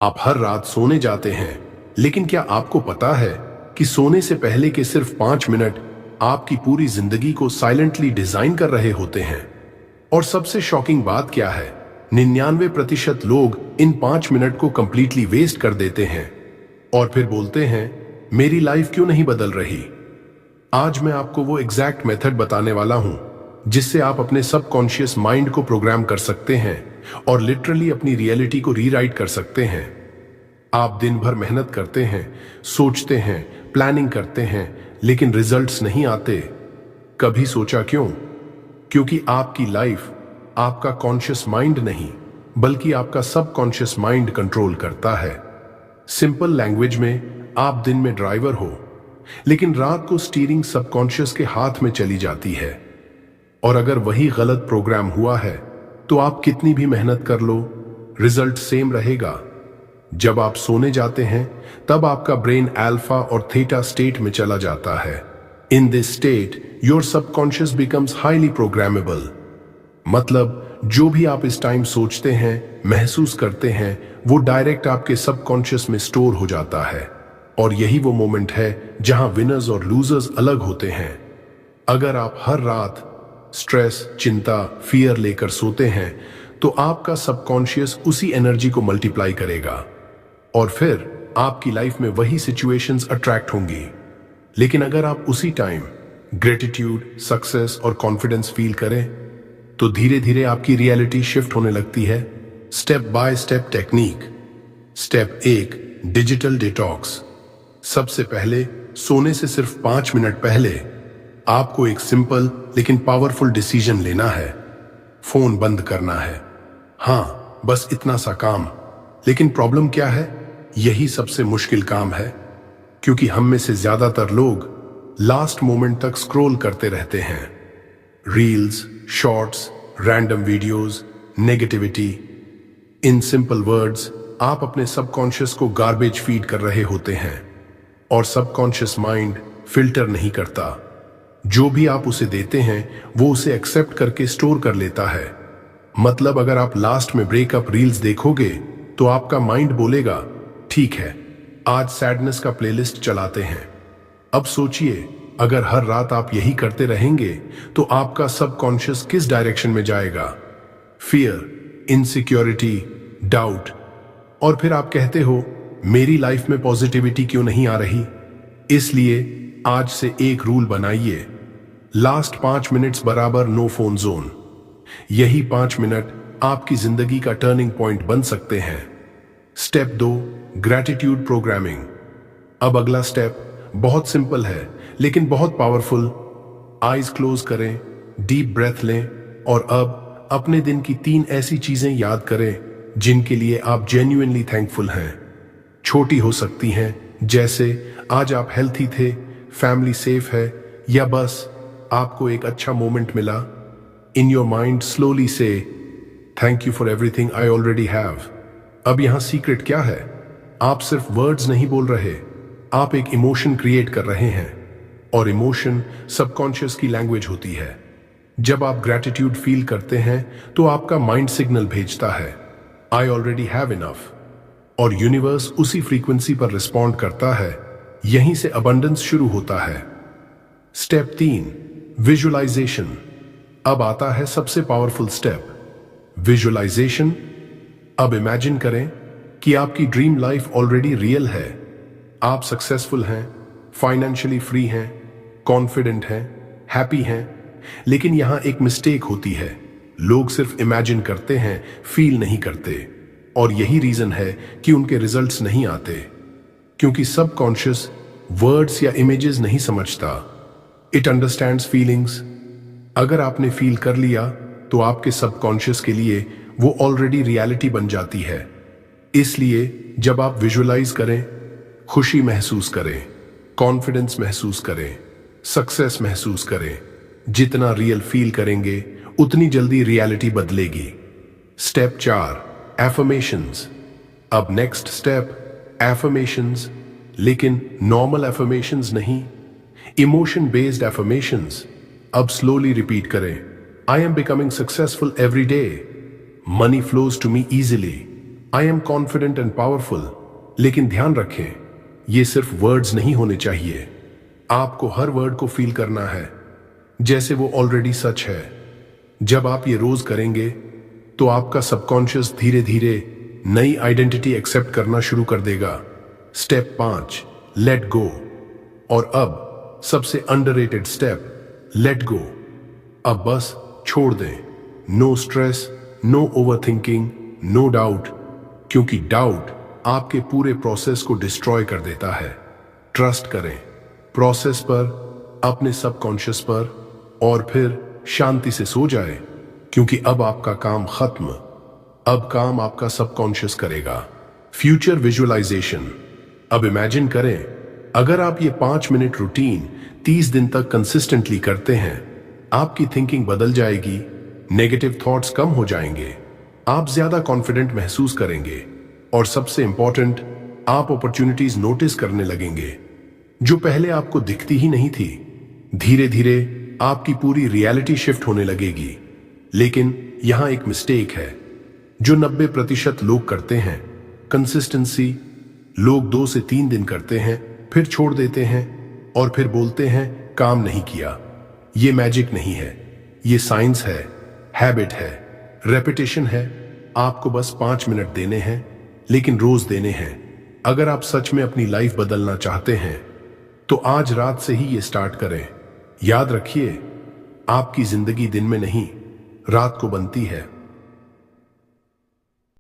आप हर रात सोने जाते हैं, लेकिन क्या आपको पता है कि सोने से पहले के सिर्फ 5 मिनट आपकी पूरी जिंदगी को साइलेंटली डिजाइन कर रहे होते हैं? और सबसे शॉकिंग बात क्या है, 99% लोग इन 5 मिनट को कंप्लीटली वेस्ट कर देते हैं और फिर बोलते हैं मेरी लाइफ क्यों नहीं बदल रही। आज मैं आपको वो एग्जैक्ट मेथड बताने वाला हूं जिससे आप अपने सबकॉन्शियस माइंड को प्रोग्राम कर सकते हैं और लिटरली अपनी रियलिटी को रीराइट कर सकते हैं। आप दिन भर मेहनत करते हैं, सोचते हैं, प्लानिंग करते हैं, लेकिन रिजल्ट्स नहीं आते। कभी सोचा क्यों? क्योंकि आपकी लाइफ आपका कॉन्शियस माइंड नहीं बल्कि आपका सबकॉन्शियस माइंड कंट्रोल करता है। सिंपल लैंग्वेज में, आप दिन में ड्राइवर हो, लेकिन रात को स्टीयरिंग सबकॉन्शियस के हाथ में चली जाती है। और अगर वही गलत प्रोग्राम हुआ है तो आप कितनी भी मेहनत कर लो, रिजल्ट सेम रहेगा। जब आप सोने जाते हैं तब आपका ब्रेन अल्फा और थीटा स्टेट में चला जाता है। In this state your subconscious becomes highly programmable. मतलब जो भी आप इस टाइम सोचते हैं, महसूस करते हैं, वो डायरेक्ट आपके सबकॉन्शियस में स्टोर हो जाता है। और यही वो मोमेंट है जहां विनर्स और लूजर्स अलग होते हैं। अगर आप हर रात स्ट्रेस, चिंता, फियर लेकर सोते हैं तो आपका सबकॉन्शियस उसी एनर्जी को मल्टीप्लाई करेगा और फिर आपकी लाइफ में वही सिचुएशंस अट्रैक्ट होंगी। लेकिन अगर आप उसी टाइम ग्रेटिट्यूड, सक्सेस और कॉन्फिडेंस फील करें तो धीरे धीरे आपकी रियलिटी शिफ्ट होने लगती है। Step by step technique. Step 1, digital detox. सबसे पहले सोने से सिर्फ 5 मिनट पहले आपको एक सिंपल लेकिन पावरफुल डिसीजन लेना है। फोन बंद करना है। हाँ, बस इतना सा काम। लेकिन प्रॉब्लम क्या है? यही सबसे मुश्किल काम है, क्योंकि हम में से ज्यादातर लोग लास्ट मोमेंट तक स्क्रॉल करते रहते हैं। Reels, shorts, random videos, negativity. In simple words, आप अपने सबकॉन्शियस को गार्बेज फीड कर रहे होते हैं और सबकॉन्शियस माइंड फिल्टर नहीं करता। जो भी आप उसे देते हैं वो उसे एक्सेप्ट करके स्टोर कर लेता है। मतलब अगर आप लास्ट में ब्रेकअप रील्स देखोगे तो आपका माइंड बोलेगा ठीक है, आज सैडनेस का प्लेलिस्ट चलाते हैं। अब सोचिए, अगर हर रात आप यही करते रहेंगे तो आपका सबकॉन्शियस किस डायरेक्शन में जाएगा? Fear, insecurity, doubt. और फिर आप कहते हो मेरी लाइफ में पॉजिटिविटी क्यों नहीं आ रही? इसलिए आज से एक रूल बनाइए, लास्ट 5 मिनट्स बराबर नो फोन जोन। यही 5 मिनट आपकी जिंदगी का टर्निंग पॉइंट बन सकते हैं। Step 2, gratitude programming. अब अगला स्टेप बहुत सिंपल है लेकिन बहुत पावरफुल। आईज क्लोज करें, डीप ब्रेथ लें और अब अपने दिन की 3 ऐसी चीजें याद करें जिनके लिए आप जेन्युइनली थैंकफुल हैं। छोटी हो सकती हैं, जैसे आज आप हेल्थी थे, फैमिली सेफ है, या बस आपको एक अच्छा मोमेंट मिला। इन योर माइंड स्लोली से thank you for everything I already have. अब यहां सीक्रेट क्या है? आप सिर्फ वर्ड्स नहीं बोल रहे, आप एक इमोशन क्रिएट कर रहे हैं और इमोशन सबकॉन्शियस की लैंग्वेज होती है। जब आप ग्रैटिट्यूड फील करते हैं तो आपका माइंड सिग्नल भेजता है आई ऑलरेडी हैव इनफ, और यूनिवर्स उसी फ्रीक्वेंसी पर रिस्पॉन्ड करता है। यहीं से अबंडेंस शुरू होता है। Step 3, visualization. अब आता है सबसे पावरफुल स्टेप, विजुअलाइजेशन। अब इमेजिन करें कि आपकी ड्रीम लाइफ ऑलरेडी रियल है। आप सक्सेसफुल हैं, फाइनेंशियली फ्री हैं, कॉन्फिडेंट हैं, हैप्पी हैं। लेकिन यहां एक मिस्टेक होती है, लोग सिर्फ इमेजिन करते हैं, फील नहीं करते। और यही रीजन है कि उनके रिजल्ट्स नहीं आते, क्योंकि सबकॉन्शियस वर्ड्स या इमेजेस नहीं समझता, इट अंडरस्टैंड्स फीलिंग्स। अगर आपने फील कर लिया तो आपके सबकॉन्शियस के लिए वो ऑलरेडी रियलिटी बन जाती है। इसलिए जब आप विजुअलाइज करें, खुशी महसूस करें, कॉन्फिडेंस महसूस करें, सक्सेस महसूस करें, जितना रियल फील करेंगे उतनी जल्दी रियलिटी बदलेगी। Step 4, affirmations. अब नेक्स्ट स्टेप एफर्मेशंस, लेकिन नॉर्मल एफर्मेशंस नहीं, इमोशन बेस्ड एफर्मेशंस। अब स्लोली रिपीट करें, I am becoming successful every day, money flows to me easily, I am confident and powerful. लेकिन ध्यान रखें, ये सिर्फ वर्ड्स नहीं होने चाहिए। आपको हर वर्ड को फील करना है जैसे वो ऑलरेडी सच है। जब आप ये रोज करेंगे तो आपका सबकॉन्शियस धीरे धीरे नई आइडेंटिटी एक्सेप्ट करना शुरू कर देगा। Step 5, let go. और अब सबसे अंडररेटेड स्टेप, लेट गो। अब बस छोड़ दें। No stress, no overthinking, no doubt, क्योंकि डाउट आपके पूरे प्रोसेस को डिस्ट्रॉय कर देता है। ट्रस्ट करें प्रोसेस पर, अपने सबकॉन्शियस पर, और फिर शांति से सो जाए, क्योंकि अब आपका काम खत्म। अब काम आपका सबकॉन्शियस करेगा। Future visualisation. अब इमेजिन करें, अगर आप ये 5 मिनट रूटीन 30 दिन तक कंसिस्टेंटली करते हैं, आपकी थिंकिंग बदल जाएगी, नेगेटिव थॉट्स कम हो जाएंगे, आप ज्यादा कॉन्फिडेंट महसूस करेंगे, और सबसे इंपॉर्टेंट, आप अपॉर्चुनिटीज नोटिस करने लगेंगे जो पहले आपको दिखती ही नहीं थी। धीरे धीरे आपकी पूरी रियलिटी शिफ्ट होने लगेगी। लेकिन यहां एक मिस्टेक है जो 90% लोग करते हैं, कंसिस्टेंसी। लोग 2 से 3 दिन करते हैं, फिर छोड़ देते हैं और फिर बोलते हैं काम नहीं किया। ये मैजिक नहीं है, ये साइंस है, हैबिट है, रेपिटेशन है। आपको बस 5 मिनट देने हैं, लेकिन रोज देने हैं। अगर आप सच में अपनी लाइफ बदलना चाहते हैं तो आज रात से ही ये स्टार्ट करें। याद रखिए, आपकी जिंदगी दिन में नहीं, रात को बनती है।